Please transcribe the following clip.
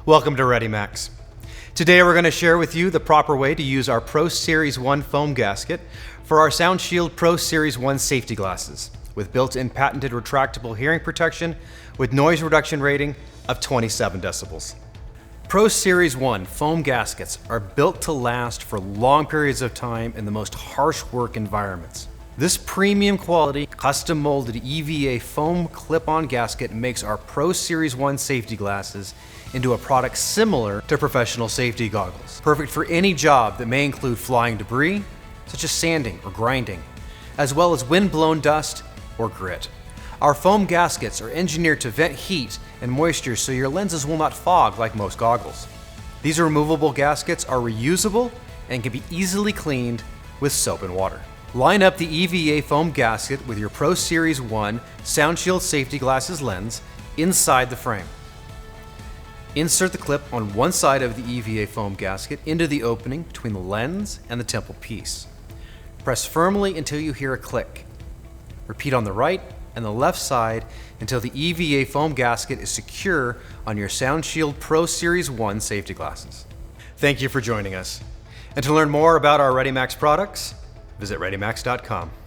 Welcome to ReadyMax. Today we're going to share with you the proper way to use our ProSeries 1 foam gasket for our SoundShield ProSeries 1 safety glasses with built-in patented retractable hearing protection with noise reduction rating of 27 decibels. ProSeries 1 foam gaskets are built to last for long periods of time in the most harsh work environments. This premium quality, custom molded EVA foam clip-on gasket makes our ProSeries 1 safety glasses into a product similar to professional safety goggles. Perfect for any job that may include flying debris, such as sanding or grinding, as well as wind-blown dust or grit. Our foam gaskets are engineered to vent heat and moisture so your lenses will not fog like most goggles. These removable gaskets are reusable and can be easily cleaned with soap and water. Line up the EVA foam gasket with your ProSeries 1 SoundShield Safety Glasses lens inside the frame. Insert the clip on one side of the EVA foam gasket into the opening between the lens and the temple piece. Press firmly until you hear a click. Repeat on the right and the left side until the EVA foam gasket is secure on your SoundShield ProSeries 1 safety glasses. Thank you for joining us. And to learn more about our ReadyMax products, visit ReadyMax.com.